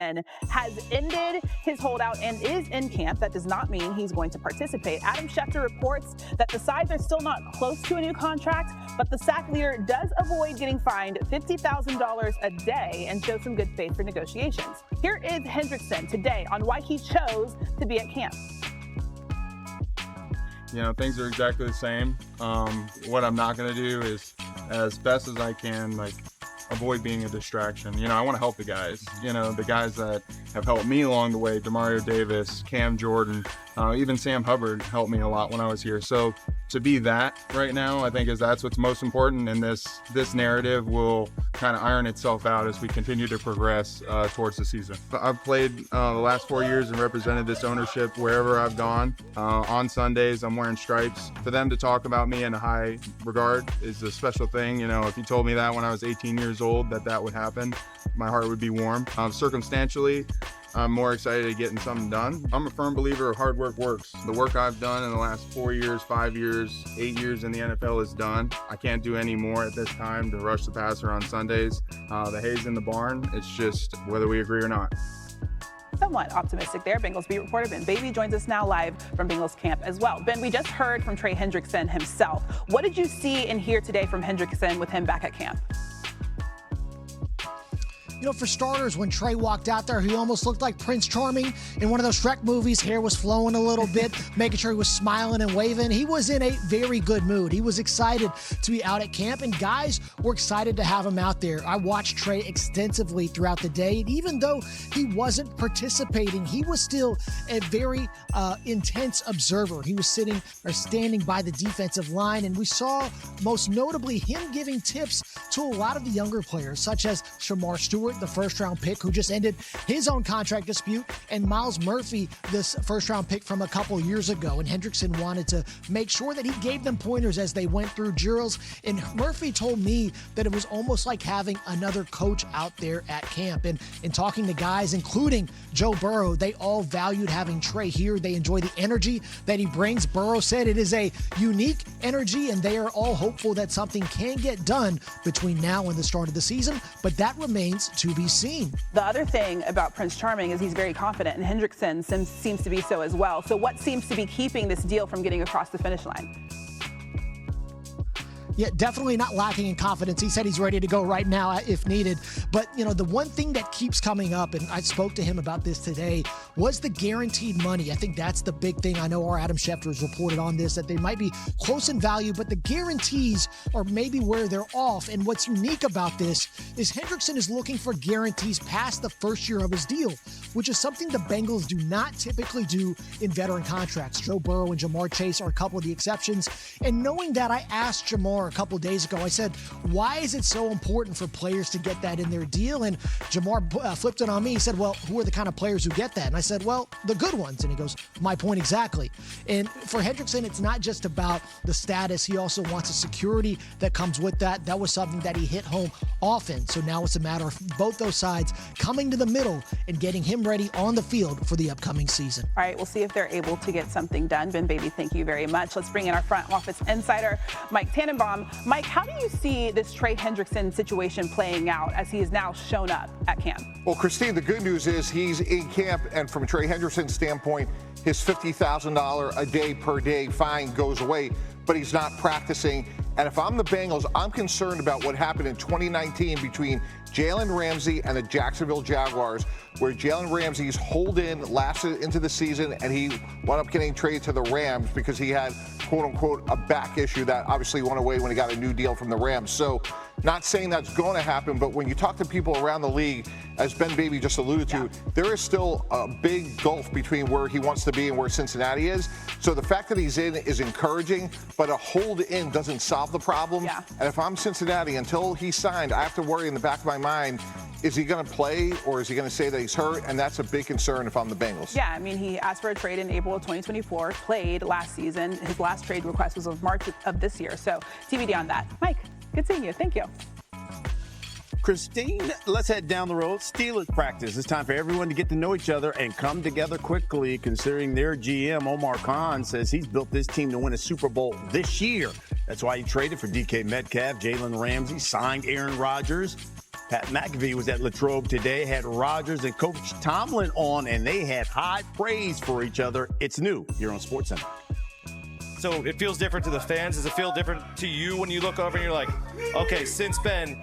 has ended his holdout and is in camp. That does not mean he's going to participate. Adam Schefter reports that the sides are still not close to a new contract, but the SAC leader does avoid getting fined $50,000 a day and show some good faith for negotiations. Here is Hendrickson today on why he chose to be at camp. You know, things are exactly the same. What I'm not going to do is, as best as I can, avoid being a distraction. You know, I want to help the guys. You know, the guys that have helped me along the way, Demario Davis, Cam Jordan, even Sam Hubbard helped me a lot when I was here. So to be that right now, I think that's what's most important, and this narrative will kind of iron itself out as we continue to progress towards the season. I've played the last 4 years and represented this ownership wherever I've gone. On Sundays, I'm wearing stripes. For them to talk about me in a high regard is a special thing. You know, if you told me that when I was 18 years old that would happen, my heart would be warm. Circumstantially, I'm more excited to getting something done. I'm a firm believer of hard work works. The work I've done in the last 4 years, 5 years, 8 years in the NFL is done. I can't do any more at this time to rush the passer on Sundays. The hay's in the barn. It's just whether we agree or not. Somewhat optimistic there. Bengals beat reporter Ben Baby joins us now live from Bengals camp as well. Ben, we just heard from Trey Hendrickson himself. What did you see and hear today from Hendrickson with him back at camp? You know, for starters, when Trey walked out there, he almost looked like Prince Charming in one of those Shrek movies. Hair was flowing a little bit, making sure he was smiling and waving. He was in a very good mood. He was excited to be out at camp, and guys were excited to have him out there. I watched Trey extensively throughout the day, and even though he wasn't participating, he was still a very intense observer. He was standing by the defensive line, and we saw most notably him giving tips to a lot of the younger players, such as Shamar Stewart, the first-round pick who just ended his own contract dispute, and Miles Murphy, this first-round pick from a couple years ago. And Hendrickson wanted to make sure that he gave them pointers as they went through drills. And Murphy told me that it was almost like having another coach out there at camp. And in talking to guys, including Joe Burrow, they all valued having Trey here. They enjoy the energy that he brings. Burrow said it is a unique energy, and they are all hopeful that something can get done between now and the start of the season, but that remains to be seen. The other thing about Prince Charming is he's very confident, and Hendrickson seems to be so as well. So what seems to be keeping this deal from getting across the finish line? Yeah, definitely not lacking in confidence. He said he's ready to go right now if needed. But, you know, the one thing that keeps coming up, and I spoke to him about this today, was the guaranteed money. I think that's the big thing. I know our Adam Schefter has reported on this, that they might be close in value, but the guarantees are maybe where they're off. And what's unique about this is Hendrickson is looking for guarantees past the first year of his deal, which is something the Bengals do not typically do in veteran contracts. Joe Burrow and Jamar Chase are a couple of the exceptions. And knowing that, I asked Jamar a couple days ago, I said, why is it so important for players to get that in their deal? And Jamar flipped it on me. He said, well, who are the kind of players who get that? And I said, well, the good ones. And he goes, my point exactly. And for Hendrickson, it's not just about the status. He also wants a security that comes with that. That was something that he hit home often. So now it's a matter of both those sides coming to the middle and getting him ready on the field for the upcoming season. All right, we'll see if they're able to get something done. Ben Baby, thank you very much. Let's bring in our front office insider, Mike Tannenbaum. Mike, how do you see this Trey Hendrickson situation playing out as he has now shown up at camp? Well, Christine, the good news is he's in camp, and from Trey Hendrickson's standpoint, his $50,000 a day per day fine goes away, but he's not practicing. And if I'm the Bengals, I'm concerned about what happened in 2019 between Jalen Ramsey and the Jacksonville Jaguars, where Jalen Ramsey's hold-in lasted into the season, and he wound up getting traded to the Rams because he had, quote-unquote, a back issue that obviously went away when he got a new deal from the Rams. So not saying that's going to happen, but when you talk to people around the league, as Ben Baby just alluded to, there is still a big gulf between where he wants to be and where Cincinnati is. So the fact that he's in is encouraging, but a hold-in doesn't solve the problem. Yeah. And if I'm Cincinnati, until he's signed, I have to worry in the back of my mind, is he going to play or is he going to say that he's hurt? And that's a big concern if I'm the Bengals. Yeah, I mean, he asked for a trade in April of 2024, played last season. His last trade request was of March of this year. So TBD on that. Mike, good seeing you. Thank you. Christine, let's head down the road. Steelers practice. It's time for everyone to get to know each other and come together quickly, considering their GM, Omar Khan, says he's built this team to win a Super Bowl this year. That's why he traded for DK Metcalf, Jalen Ramsey, signed Aaron Rodgers. Pat McAfee was at Latrobe today, had Rodgers and Coach Tomlin on, and they had high praise for each other. It's new here on SportsCenter. So it feels different to the fans. Does it feel different to you when you look over and you're like, okay, since Ben,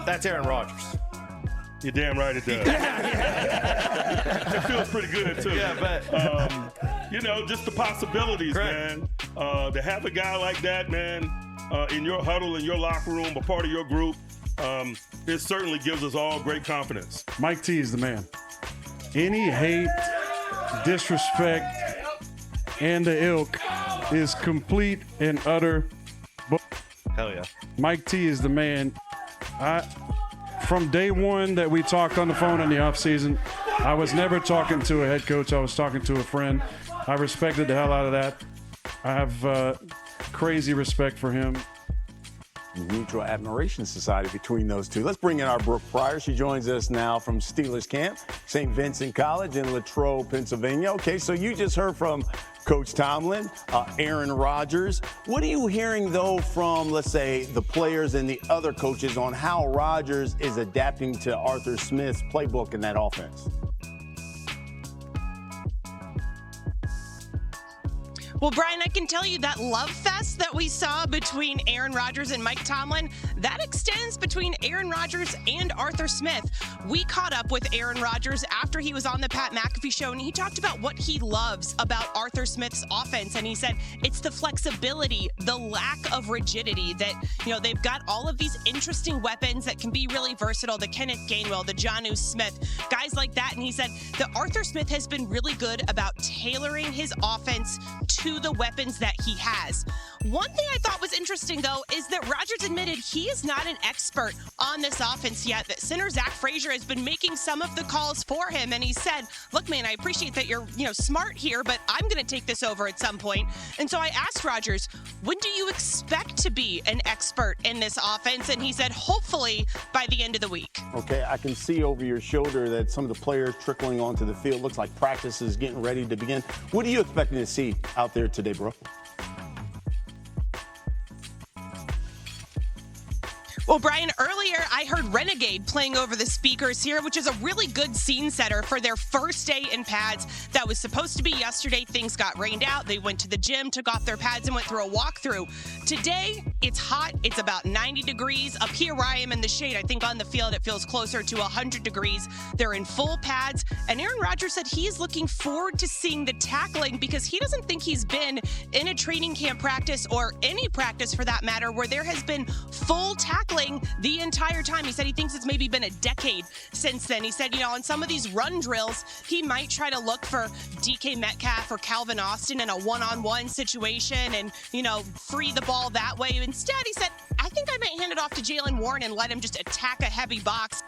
that's Aaron Rodgers? You're damn right it does. It feels pretty good, too. Yeah, but just the possibilities, man. To have a guy like that, man, in your huddle, in your locker room, a part of your group, it certainly gives us all great confidence. Mike T is the man. Any hate, disrespect, and the ilk is complete and utter. hell yeah. Mike T is the man. From day one that we talked on the phone in the offseason, I was never talking to a head coach. I was talking to a friend. I respected the hell out of that. I have crazy respect for him. Mutual admiration society between those two. Let's bring in our Brooke Pryor. She joins us now from Steelers camp, St. Vincent College in Latrobe, Pennsylvania. Okay, so you just heard from Coach Tomlin, Aaron Rodgers. What are you hearing, though, from, let's say, the players and the other coaches on how Rodgers is adapting to Arthur Smith's playbook in that offense? Well, Brian, I can tell you that love fest that we saw between Aaron Rodgers and Mike Tomlin, that extends between Aaron Rodgers and Arthur Smith. We caught up with Aaron Rodgers after he was on the Pat McAfee show, and he talked about what he loves about Arthur Smith's offense. And he said it's the flexibility, the lack of rigidity that, they've got all of these interesting weapons that can be really versatile, the Kenneth Gainwell, the Jonnu Smith, guys like that. And he said that Arthur Smith has been really good about tailoring his offense to the weapons that he has. One thing I thought was interesting, though, is that Rodgers admitted he is not an expert on this offense yet, that center Zach Frazier has been making some of the calls for him. And he said, look, man, I appreciate that you're, smart here, but I'm going to take this over at some point. And so I asked Rodgers, when do you expect to be an expert in this offense? And he said, hopefully by the end of the week. Okay, I can see over your shoulder that some of the players trickling onto the field. Looks like practice is getting ready to begin. What are you expecting to see out there today, bro? Well, Brian, earlier I heard Renegade playing over the speakers here, which is a really good scene setter for their first day in pads. That was supposed to be yesterday. Things got rained out. They went to the gym, took off their pads, and went through a walkthrough. Today, it's hot. It's about 90 degrees. Up here where I am in the shade, I think on the field it feels closer to 100 degrees. They're in full pads. And Aaron Rodgers said he's looking forward to seeing the tackling because he doesn't think he's been in a training camp practice or any practice for that matter where there has been full tackling the entire time. He said he thinks it's maybe been a decade since then. He said, on some of these run drills, he might try to look for DK Metcalf or Calvin Austin in a one-on-one situation and, free the ball that way. Instead, he said, I think I might hand it off to Jaylen Warren and let him just attack a heavy box.